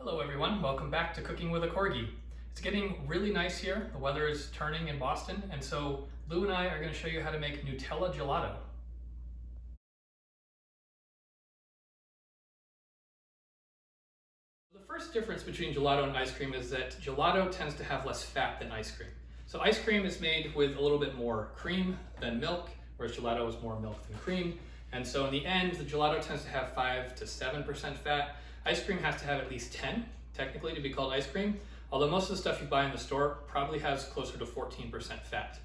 Hello everyone, welcome back to Cooking with a Corgi. It's getting really nice here. The weather is turning in Boston, and so Lou and I are going to show you how to make Nutella Gelato. The first difference between gelato and ice cream is that gelato tends to have less fat than ice cream. So ice cream is made with a little bit more cream than milk, whereas gelato is more milk than cream. And so in the end, the gelato tends to have 5 to 7% fat. Ice cream has to have at least 10, technically, to be called ice cream, although most of the stuff you buy in the store probably has closer to 14% fat.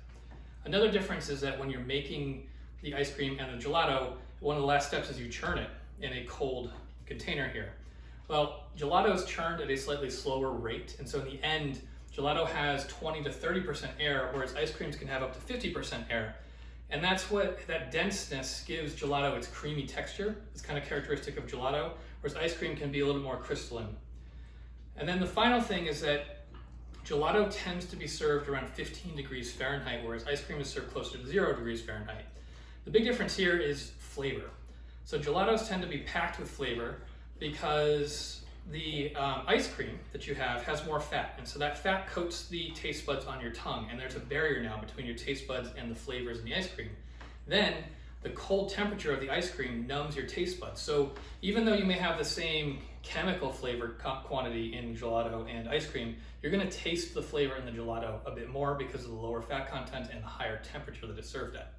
Another difference is that when you're making the ice cream and the gelato, one of the last steps is you churn it in a cold container here. Well, gelato is churned at a slightly slower rate, and so in the end, gelato has 20 to 30% air, whereas ice creams can have up to 50% air. And that's what that denseness gives gelato its creamy texture. It's kind of characteristic of gelato, whereas ice cream can be a little more crystalline. And then the final thing is that gelato tends to be served around 15 degrees Fahrenheit, whereas ice cream is served closer to 0 degrees Fahrenheit. The big difference here is flavor. So gelatos tend to be packed with flavor because the ice cream that you have has more fat, and so that fat coats the taste buds on your tongue, and there's a barrier now between your taste buds and the flavors in the ice cream. Then the cold temperature of the ice cream numbs your taste buds. So even though you may have the same chemical flavor quantity in gelato and ice cream, you're going to taste the flavor in the gelato a bit more because of the lower fat content and the higher temperature that it's served at.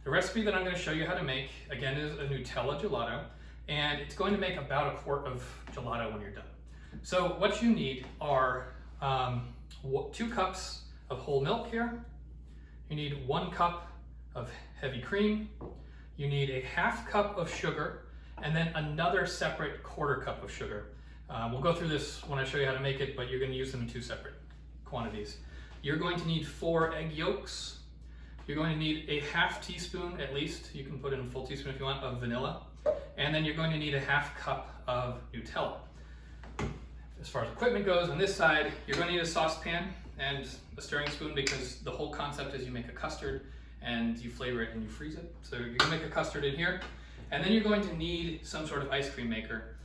The recipe that I'm going to show you how to make, again, is a Nutella Gelato, and it's going to make about a quart of gelato when you're done. So what you need are 2 cups of whole milk here. You need 1 cup of heavy cream. You need a ½ cup of sugar, and then another separate ¼ cup of sugar. We'll go through this when I show you how to make it, but you're going to use them in 2 separate quantities. You're going to need 4 egg yolks. You're going to need a ½ teaspoon at least, you can put in a full teaspoon if you want, of vanilla. And then you're going to need a ½ cup of Nutella. As far as equipment goes, on this side, you're going to need a saucepan and a stirring spoon, because the whole concept is you make a custard and you flavor it and you freeze it. So you're going to make a custard in here. And then you're going to need some sort of ice cream maker.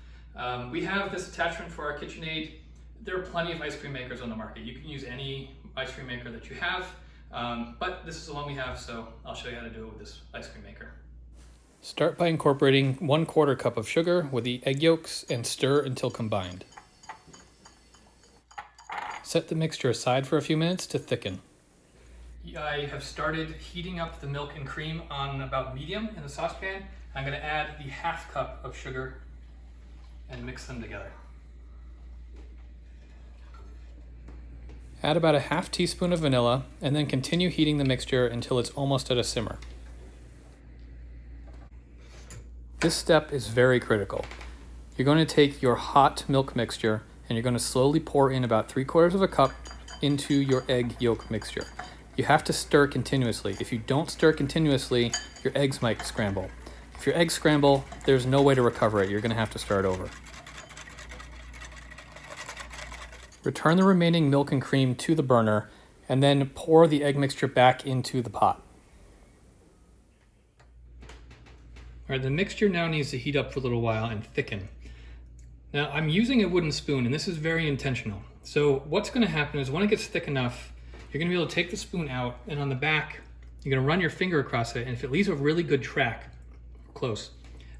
We have this attachment for our KitchenAid. There are plenty of ice cream makers on the market. You can use any ice cream maker that you have. But this is the one we have, so I'll show you how to do it with this ice cream maker. Start by incorporating 1/4 cup of sugar with the egg yolks and stir until combined. Set the mixture aside for a few minutes to thicken. I have started heating up the milk and cream on about medium in the saucepan. I'm going to add the ½ cup of sugar and mix them together. Add about a ½ teaspoon of vanilla, and then continue heating the mixture until it's almost at a simmer. This step is very critical. You're going to take your hot milk mixture and you're going to slowly pour in about 3/4 cup into your egg yolk mixture. You have to stir continuously. If you don't stir continuously, your eggs might scramble. If your eggs scramble, there's no way to recover it. You're going to have to start over. Return the remaining milk and cream to the burner, and then pour the egg mixture back into the pot. All right, the mixture now needs to heat up for a little while and thicken. Now, I'm using a wooden spoon, and this is very intentional. So what's going to happen is when it gets thick enough, you're going to be able to take the spoon out, and on the back, you're going to run your finger across it, and if it leaves a really good track, close,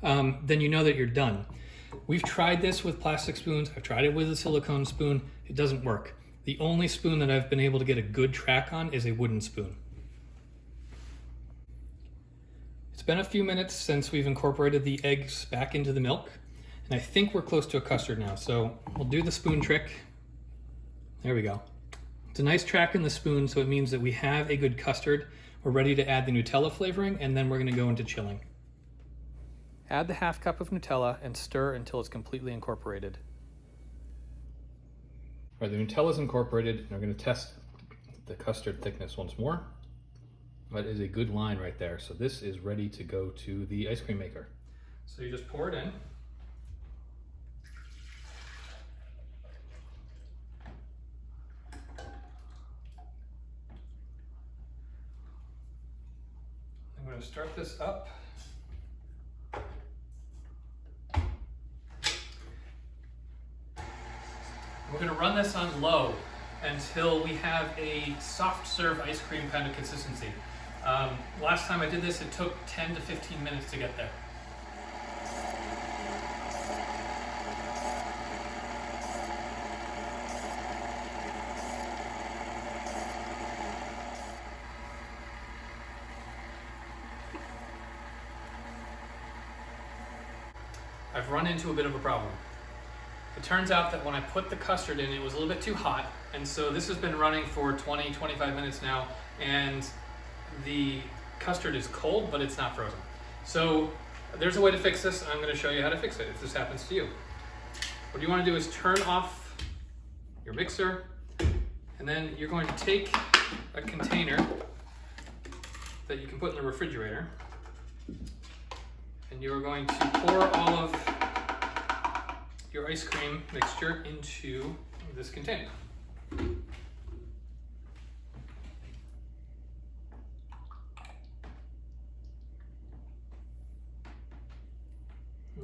then you know that you're done. We've tried this with plastic spoons. I've tried it with a silicone spoon. It doesn't work. The only spoon that I've been able to get a good track on is a wooden spoon. It's been a few minutes since we've incorporated the eggs back into the milk, and I think we're close to a custard now. So we'll do the spoon trick. There we go. It's a nice track in the spoon, so it means that we have a good custard. We're ready to add the Nutella flavoring, and then we're going to go into chilling. Add the ½ cup of Nutella and stir until it's completely incorporated. All right, the Nutella is incorporated, and we're going to test the custard thickness once more. That is a good line right there. So this is ready to go to the ice cream maker. So you just pour it in. I'm going to start this up. We're gonna run this on low until we have a soft serve ice cream kind of consistency. Last time I did this, it took 10 to 15 minutes to get there. I've run into a bit of a problem. It turns out that when I put the custard in, it was a little bit too hot, and so this has been running for 20-25 minutes now, and the custard is cold, but it's not frozen. So there's a way to fix this, and I'm going to show you how to fix it if this happens to you. What you want to do is turn off your mixer, and then you're going to take a container that you can put in the refrigerator, and you're going to pour all of your ice cream mixture into this container.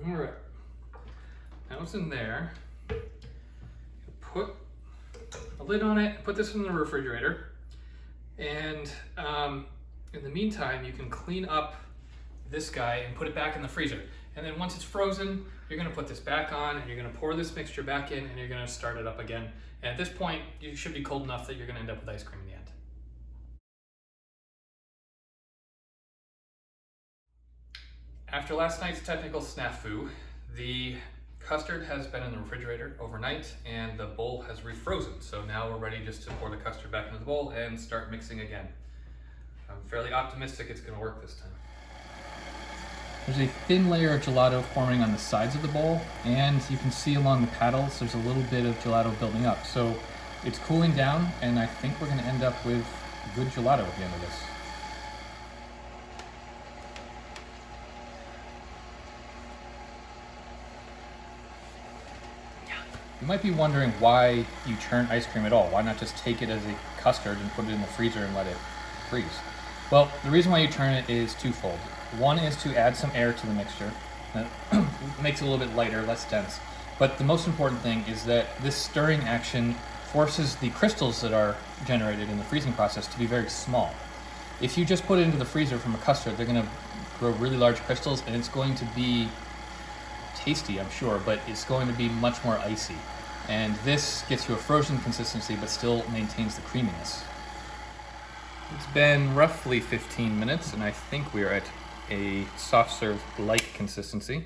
All right, now it's in there. Put a lid on it, put this in the refrigerator, and in the meantime, you can clean up this guy and put it back in the freezer. And then once it's frozen, you're gonna put this back on and you're gonna pour this mixture back in and you're gonna start it up again. And at this point, you should be cold enough that you're gonna end up with ice cream in the end. After last night's technical snafu, the custard has been in the refrigerator overnight and the bowl has refrozen. So now we're ready just to pour the custard back into the bowl and start mixing again. I'm fairly optimistic it's gonna work this time. There's a thin layer of gelato forming on the sides of the bowl, and you can see along the paddles there's a little bit of gelato building up. So it's cooling down, and I think we're going to end up with good gelato at the end of this. You might be wondering why you churn ice cream at all. Why not just take it as a custard and put it in the freezer and let it freeze? Well, the reason why you churn it is twofold. One is to add some air to the mixture. That makes it a little bit lighter, less dense. But the most important thing is that this stirring action forces the crystals that are generated in the freezing process to be very small. If you just put it into the freezer from a custard, they're going to grow really large crystals, and it's going to be tasty, I'm sure, but it's going to be much more icy. And this gets you a frozen consistency, but still maintains the creaminess. It's been roughly 15 minutes, and I think we are at a soft serve like consistency.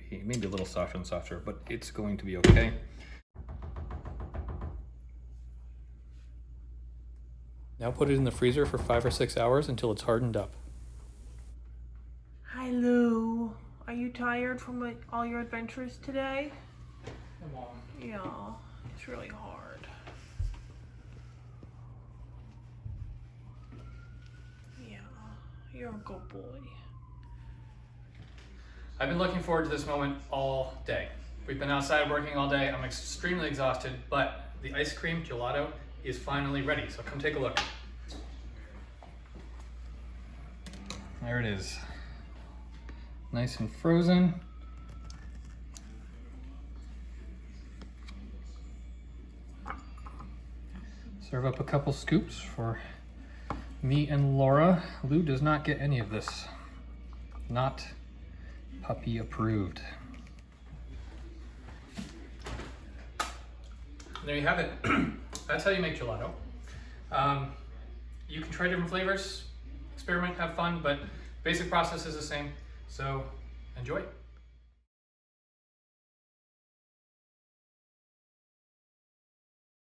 Maybe a little softer than soft serve, but it's going to be okay. Now put it in the freezer for 5 or 6 hours until it's hardened up. Hi Lou, are you tired from all your adventures today? Come on. Yeah, it's really hard. Yeah, you're a good boy. I've been looking forward to this moment all day. We've been outside working all day. I'm extremely exhausted, but the ice cream gelato is finally ready. So come take a look. There it is. Nice and frozen. Serve up a couple scoops for me and Laura. Lou does not get any of this. Not puppy approved. There you have it. That's how you make gelato. You can try different flavors, experiment, have fun, but basic process is the same. So enjoy.